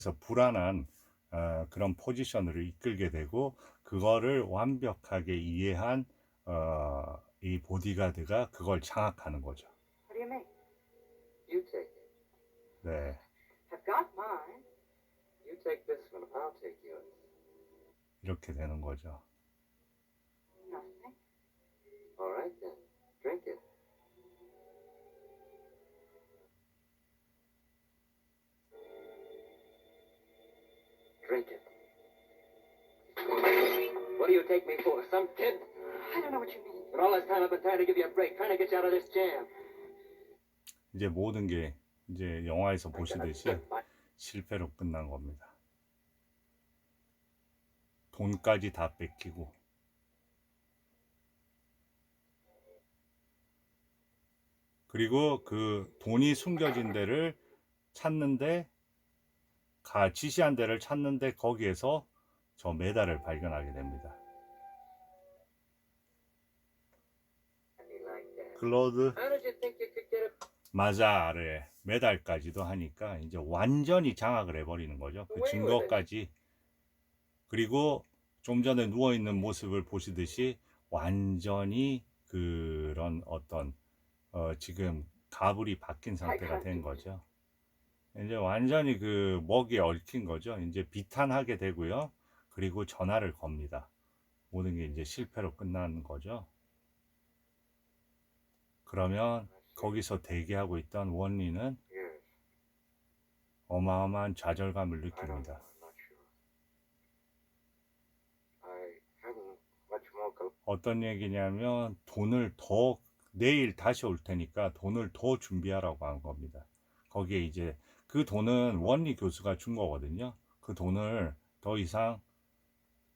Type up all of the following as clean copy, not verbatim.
그래서 불안한 그런 포지션으로 이끌게 되고, 그거를 완벽하게 이해한 이 보디가드가 그걸 장악하는 거죠. What do you mean? You take it. 네, I've got mine. You take this one, I'll take yours. 이렇게 되는 거죠. Nothing. All right then. Drink it. Drink it. What do you take me for? Some kid? I don't know what you mean. But all this time I've been trying to give you a break, trying to get you out of this jam. 이제 모든 게 이제 영화에서 보시듯이 실패로 끝난 겁니다. 돈까지 다 뺏기고, 그리고 그 돈이 숨겨진 데를 찾는데, 지시한 데를 찾는데 거기에서 저 메달을 발견하게 됩니다. 클로드 How did you think you could get it? 마자르의 메달까지도 하니까 이제 완전히 장악을 해버리는 거죠. 그 증거까지. 그리고 좀 전에 누워있는 모습을 보시듯이 완전히 그런 어떤 지금 가불이 바뀐 상태가 된 거죠. 이제 완전히 그 먹이에 얽힌 거죠. 이제 비탄하게 되고요. 그리고 전화를 겁니다. 모든 게 이제 실패로 끝난 거죠. 그러면 거기서 대기하고 있던 원리는 Yes. 어마어마한 좌절감을 I don't know. 느낍니다. I'm not sure. I haven't much more go. 어떤 얘기냐면 돈을 더, 내일 다시 올 테니까 돈을 더 준비하라고 한 겁니다. 거기에 이제 그 돈은 원리 교수가 준 거거든요. 그 돈을 더 이상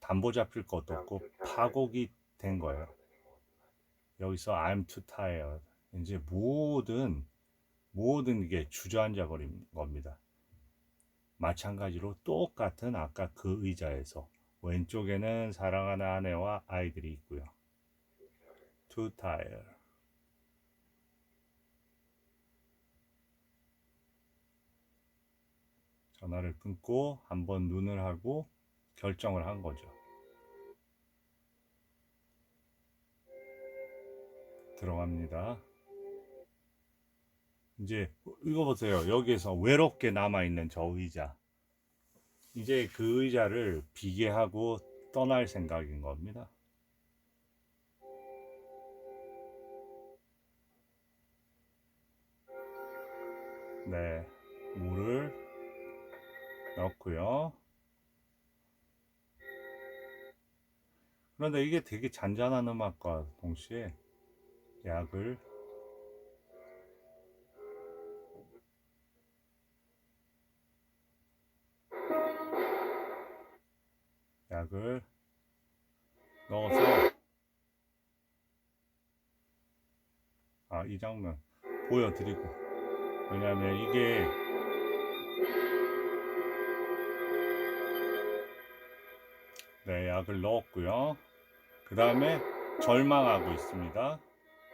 담보 잡힐 것도 없고 파국이 된 거예요. 여기서 I'm too tired. 이제 모든 게 주저앉아 버린 겁니다. 마찬가지로 똑같은 아까 그 의자에서 왼쪽에는 사랑하는 아내와 아이들이 있고요. Too tired. 전화를 끊고 한번 눈을 하고 결정을 한 거죠. 들어갑니다. 이제 이거 보세요. 여기에서 외롭게 남아있는 저 의자. 이제 그 의자를 비계하고 떠날 생각인 겁니다. 네, 물을 넣고요. 그런데 이게 되게 잔잔한 음악과 동시에 약을 넣어서, 이 장면 보여드리고, 왜냐하면 이게 네, 약을 넣었고요. 그 다음에 절망하고 있습니다.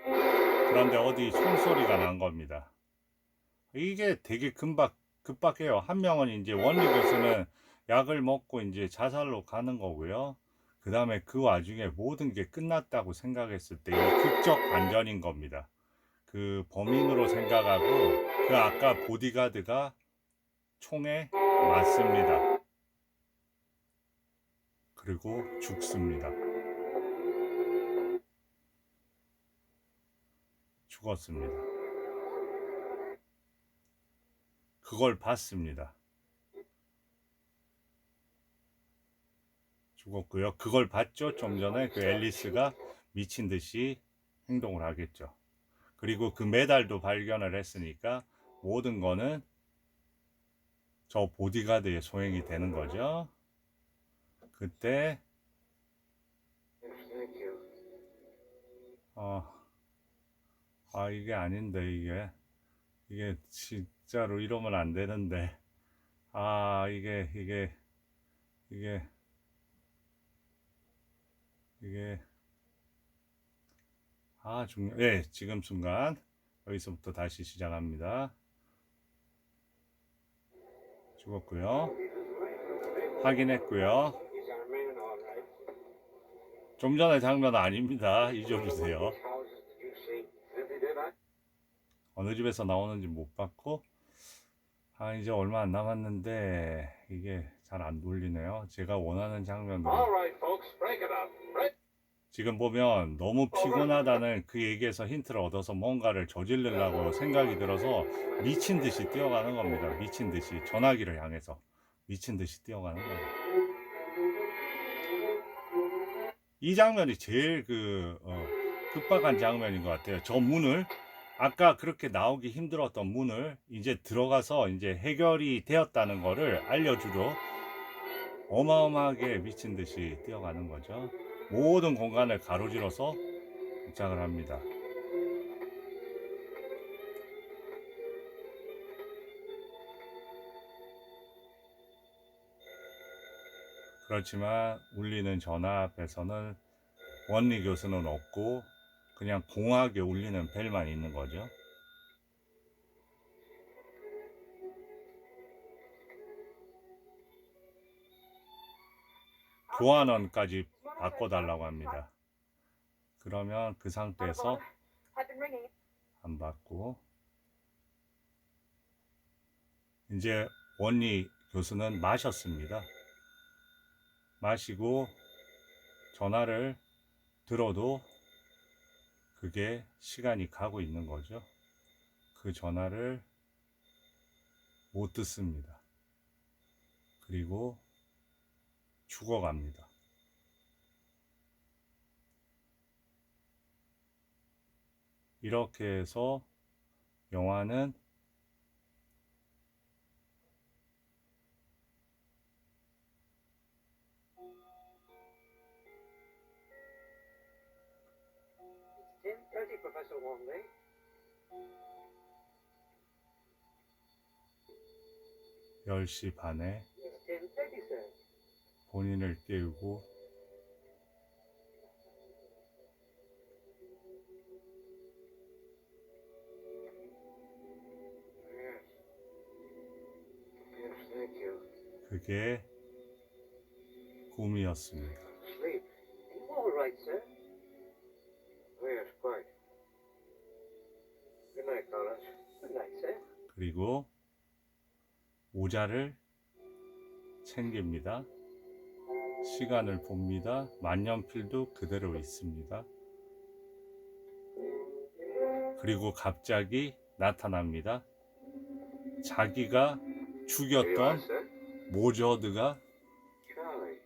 그런데 어디 총소리가 난 겁니다. 이게 되게 급박해요. 한 명은 이제 원리 교수는 약을 먹고 이제 자살로 가는 거고요. 그 다음에 그 와중에 모든 게 끝났다고 생각했을 때 이 극적 반전인 겁니다. 그 범인으로 생각하고 그 아까 보디가드가 총에 맞습니다. 그리고 죽습니다. 죽었습니다. 그걸 봤습니다. 죽었고요. 그걸 봤죠. 좀 전에 그 앨리스가 미친 듯이 행동을 하겠죠. 그리고 그 메달도 발견을 했으니까 모든 거는 저 보디가드의 소행이 되는 거죠. 그때 Yes, thank you. 이게 아닌데, 이게 진짜로 이러면 안 되는데, 이게 예, 지금 순간 여기서부터 다시 시작합니다. 죽었고요. 확인했고요. He's our man, all right. 좀 전의 장면 아닙니다. 잊어주세요. Which houses did you see? If he did, I... 어느 집에서 나오는지 못 봤고, 이제 얼마 안 남았는데 이게 잘 안 돌리네요. 제가 원하는 장면으로. All right, folks, break it up. Break... 지금 보면 너무 피곤하다는 그 얘기에서 힌트를 얻어서 뭔가를 저지르려고 생각이 들어서 미친 듯이 뛰어가는 겁니다. 미친 듯이 전화기를 향해서 미친 듯이 뛰어가는 거예요. 이 장면이 제일 급박한 장면인 것 같아요. 저 문을 아까 그렇게 나오기 힘들었던 문을 이제 들어가서 이제 해결이 되었다는 거를 알려주러 어마어마하게 미친 듯이 뛰어가는 거죠. 모든 공간을 가로질러서 도착을 합니다. 그렇지만 울리는 전화 앞에서는 원리 교수는 없고 그냥 공하게 울리는 벨만 있는 거죠. 교환원까지 바꿔달라고 합니다. 그러면 그 상태에서 안 받고 이제 원리 교수는 마셨습니다. 마시고 전화를 들어도 그게 시간이 가고 있는 거죠. 그 전화를 못 듣습니다. 그리고 죽어갑니다. 이렇게 해서 영화는 It's 10:30, Professor Wongley. 10시 반에 It's 10:30, sir. 본인을 깨우고 Yes. Yes, thank you. 그게 꿈이었습니다. Sleep. Are you all right, sir? Oh, yes, quite. Good night, Collins. Good night, sir. 그리고 모자를 챙깁니다. 시간을 봅니다. 만년필도 그대로 있습니다. 그리고 갑자기 나타납니다. 자기가 죽였던 Here you are, sir. 모저드가 Charlie.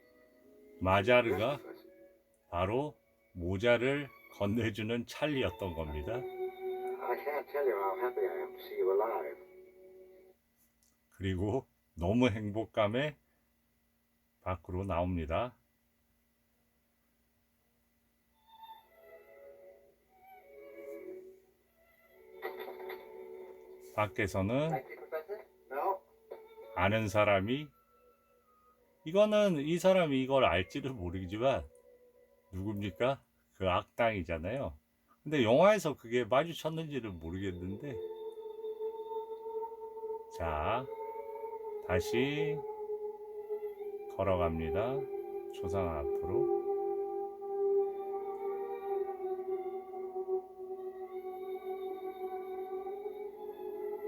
마자르가 바로 모자를 건네주는 찰리였던 겁니다. I can't tell you how happy I am to see you alive. 그리고 너무 행복감에 밖으로 나옵니다. 밖에서는 Thank you, Professor. No. 아는 사람이 이거는 이 사람이 이걸 알지를 모르지만 누굽니까? 그 악당이잖아요. 근데 영화에서 그게 마주쳤는지는 모르겠는데 자 다시 걸어갑니다. 조상 앞으로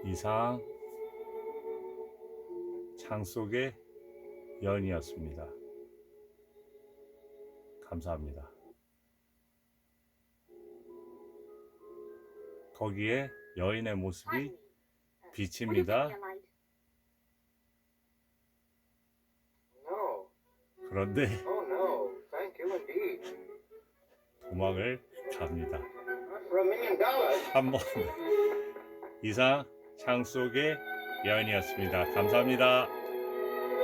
이상 창 속의 연이었습니다. 감사합니다. 거기에 여인의 모습이 비칩니다. No. 그런데 Oh, no. Thank you indeed. 도망을 갑니다. Not for $1 million. 한 번 이상 창 속의 여인이었습니다. 감사합니다.